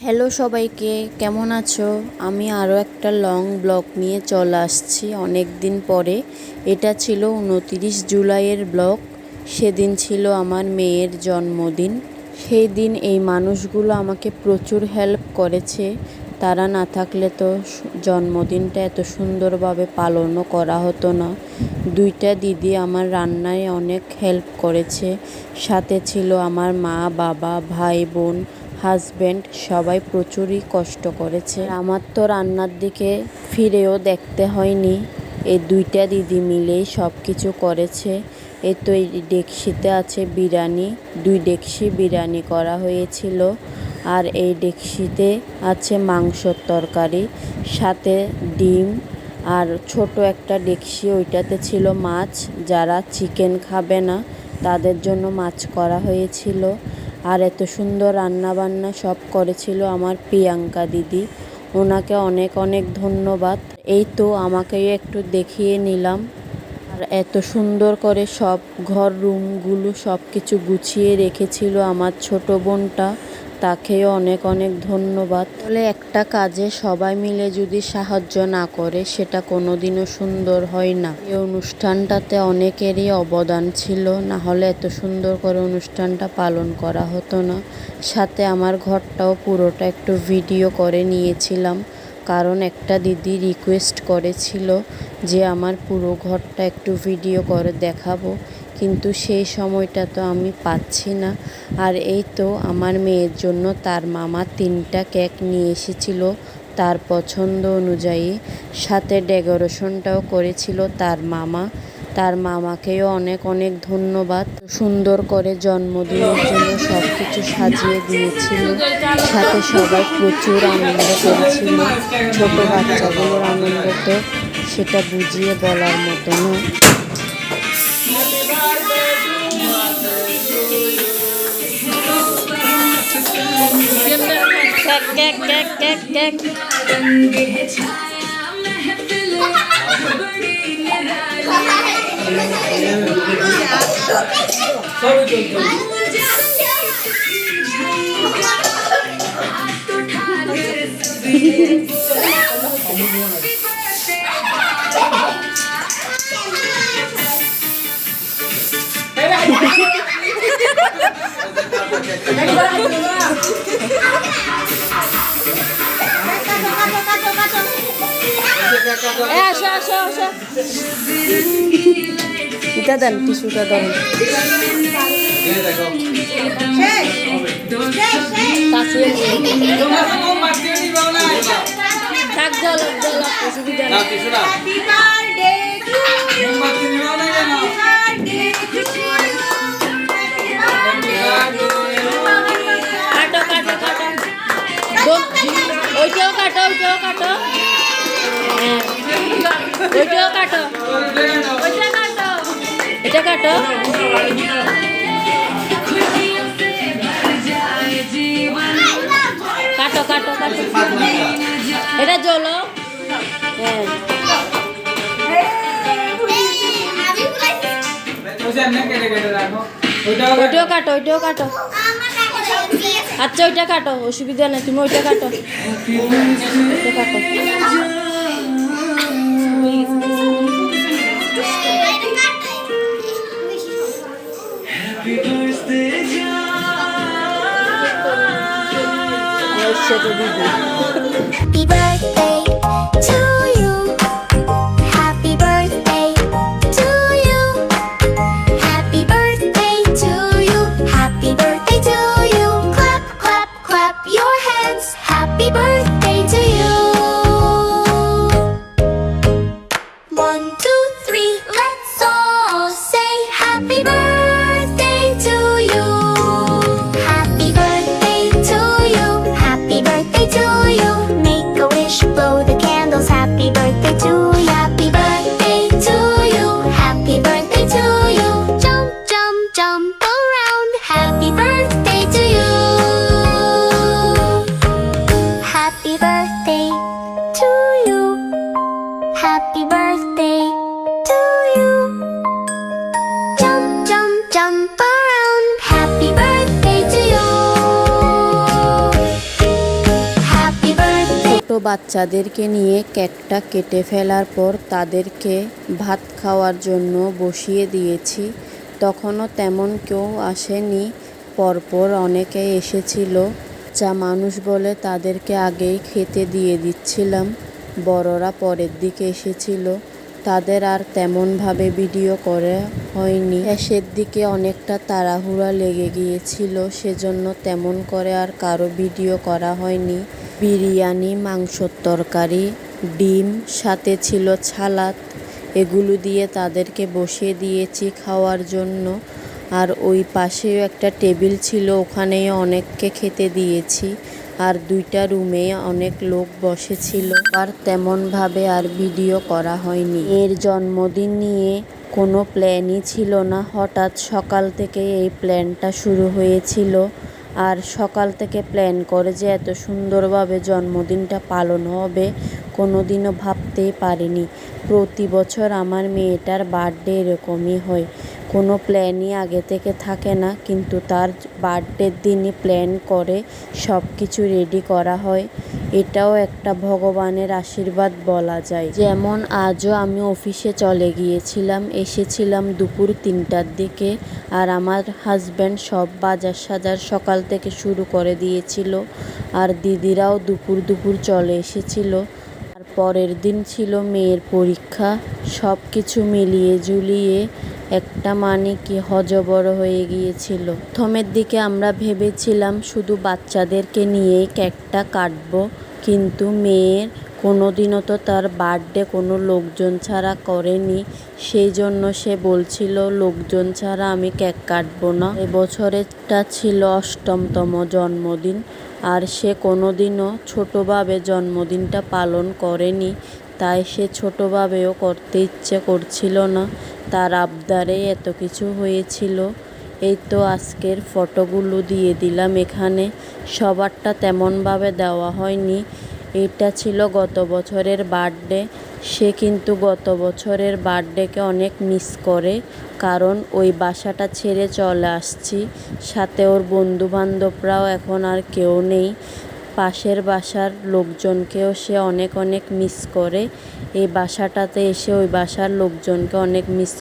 Hello সবাইকে, কেমন আছো? আমি আরও একটা লং ব্লগ নিয়ে চলে আসছি অনেক দিন পরে। এটা ছিল 29 জুলাইয়ের ব্লগ। সেদিন ছিল আমার মেয়ের জন্মদিন। সেই দিন এই মানুষগুলো আমাকে প্রচুর হেল্প করেছে। তারা না থাকলে তো জন্মদিনটা এত সুন্দরভাবে পালনও করা হতো না। দুইটা দিদি আমার রান্নায় অনেক হেল্প করেছে। সাথে ছিল আমার মা, বাবা, ভাই, বোন, হাজব্যান্ড, সবাই প্রচুরই কষ্ট করেছে। আমার তো রান্নার দিকে ফিরেও দেখতে হয়নি। এই দুইটা দিদি মিলেই সব কিছু করেছে। এই তো এই ডেকসিতে আছে বিরিয়ানি, 2 ডেকসি বিরিয়ানি করা হয়েছিল। আর এই ডেকসিতে আছে মাংসর তরকারি, সাথে ডিম। আর ছোট একটা ডেকসি, ওইটাতে ছিল মাছ। যারা চিকেন খাবে না তাদের জন্য মাছ করা হয়েছিল। আর এত সুন্দর রান্নাবান্না সব করেছিল আমার প্রিয়াঙ্কা দিদি। ওনাকে অনেক অনেক ধন্যবাদ। এই তো আমাকেও একটু দেখিয়ে নিলাম। আর এত সুন্দর করে সব ঘর রুমগুলো সব কিছু গুছিয়ে রেখেছিল আমার ছোট বোনটা। তাকেও অনেক অনেক ধন্যবাদ। তাহলে একটা কাজে সবাই মিলে যদি সাহায্য না করে সেটা কোনোদিনও সুন্দর হয় না। এই অনুষ্ঠানটাতে অনেকেরই অবদান ছিল, না হলে এত সুন্দর করে অনুষ্ঠানটা পালন করা হতো না। সাথে আমার ঘরটাও পুরোটা একটু ভিডিও করে নিয়েছিলাম, কারণ একটা দিদি রিকোয়েস্ট করেছিল যে আমার পুরো ঘরটা একটু ভিডিও করে দেখাবো, কিন্তু সেই সময়টা তো আমি পাচ্ছি না। আর এই তো আমার মেয়ের জন্য তার মামা 3টা কেক নিয়ে এসেছিল তার পছন্দ অনুযায়ী। সাথে ডেকোরেশনটাও করেছিল তার মামা। তার মামাকেও অনেক অনেক ধন্যবাদ। সুন্দর করে জন্মদিনের জন্য সব কিছু সাজিয়ে দিয়েছিল। সাথে সবাই প্রচুর আনন্দ করেছিল। ছোট বাচ্চাগুলোর আনন্দ তো সেটা বুঝিয়ে বলার মতো না। কেক কেক কেক কেক আসো আসো আসো, এটা দেন, টিস্যুটা ধরেন। থাক জল জল, অসুবিধা নেই। কাটো কাটো কাটো, ওইটাও কাটো, ওইটাও কাটো, হ্যাঁ ওইটাও কাটো, ওইটা কাটো, এটা কাটো। কাটো কাটো কাটো, এটা জ্বলো, হ্যাঁ ওইটাও কাটো, ওইটাও কাটো। আচ্ছা ওইটা কাটো, অসুবিধা নেই, তুমি ওইটা কাটো, ওইটা কাটো। Happy birthday to you. Happy birthday to you. Happy birthday to you. Happy birthday to you. Clap, clap, clap your hands. Happy birthday to you. 1, 2, 3, let's all say happy birthday to you. Happy birthday to you. Happy birthday to you. Make a wish, blow the candles. Happy বাচ্চাদেরকে নিয়ে কেকটা কেটে ফেলার পর তাদেরকে ভাত খাওয়ার জন্য বসিয়ে দিয়েছি। তখনও তেমন কেউ আসেনি, পরপর অনেকে এসেছিল। যা মানুষ বলে তাদেরকে আগেই খেতে দিয়ে দিচ্ছিলাম, বড়রা পরের দিকে এসেছিল। তাদের আর তেমনভাবে ভিডিও করা হয়নি। শেষের দিকে অনেকটা তাড়াহুড়া লেগে গিয়েছিল, সেজন্য তেমন করে আর কারো ভিডিও করা হয়নি। বিরিয়ানি, মাংসর তরকারি, ডিম, সাথে ছিল সালাদ, এগুলো দিয়ে তাদেরকে বসিয়ে দিয়েছি খাওয়ার জন্য। আর ওই পাশেও একটা টেবিল ছিল, ওখানেও অনেককে খেতে দিয়েছি। আর 2টা রুমে অনেক লোক বসেছিল। আর তেমনভাবে আর ভিডিও করা হয়নি। এর জন্মদিন নিয়ে কোনো প্ল্যানই ছিল না, হঠাৎ সকাল থেকে এই প্ল্যানটা শুরু হয়েছিল। আর সকাল থেকে প্ল্যান করে যে এত সুন্দরভাবে জন্মদিনটা পালন হবে কোনোদিনও ভাবতেই পারিনি। প্রতি বছর আমার মেয়েটার বার্থডে এরকমই হয়, কোনো প্ল্যানই আগে থেকে থাকে না, কিন্তু তার বার্থডের দিনই প্ল্যান করে সব কিছু রেডি করা হয়। এটাও একটা ভগবানের আশীর্বাদ বলা যায়। যেমন আজও আমি অফিসে চলে গিয়েছিলাম, এসেছিলাম দুপুর 3টার দিকে। আর আমার হাজব্যান্ড সব বাজার সাজার সকাল থেকে শুরু করে দিয়েছিল। আর দিদিরাও দুপুর চলে এসেছিল। আর পরের দিন ছিল মেয়ের পরীক্ষা। সব কিছু মিলিয়ে ঝুলিয়ে একটা কি হযবর হয়ে গিয়েছিল। প্রথমের দিকে আমরা ভেবেছিলাম শুধু বাচ্চাদেরকে নিয়েই কেকটা কাটবো, কিন্তু মেয়ের কোনোদিনও তো তার বার্থডে কোনো লোকজন ছাড়া করেনি, সেই জন্য সে বলছিল লোকজন ছাড়া আমি কেক কাটবো না। এবছরেরটা ছিল 8মতম জন্মদিন, আর সে কোনোদিনও ছোটোভাবে জন্মদিনটা পালন করেনি, তাই সে ছোটোভাবেও করতে ইচ্ছে করছিল না। তার আবদারে এত কিছু হয়েছিল। এই তো আজকের ফটোগুলো দিয়ে দিলাম এখানে, সবারটা তেমনভাবে দেওয়া হয়নি। এটা ছিল গত বছরের বার্থডে। সে কিন্তু গত বছরের বার্থডেকে অনেক মিস করে, কারণ ওই বাসাটা ছেড়ে চলে আসছি। সাথে ওর বন্ধুবান্ধবরাও এখন আর কেউ নেই। পাশের বাসার লোকজনকেও সে অনেক মিস করে। এই বাসাটাতে এসে ওই বাসার লোকজনকে অনেক মিস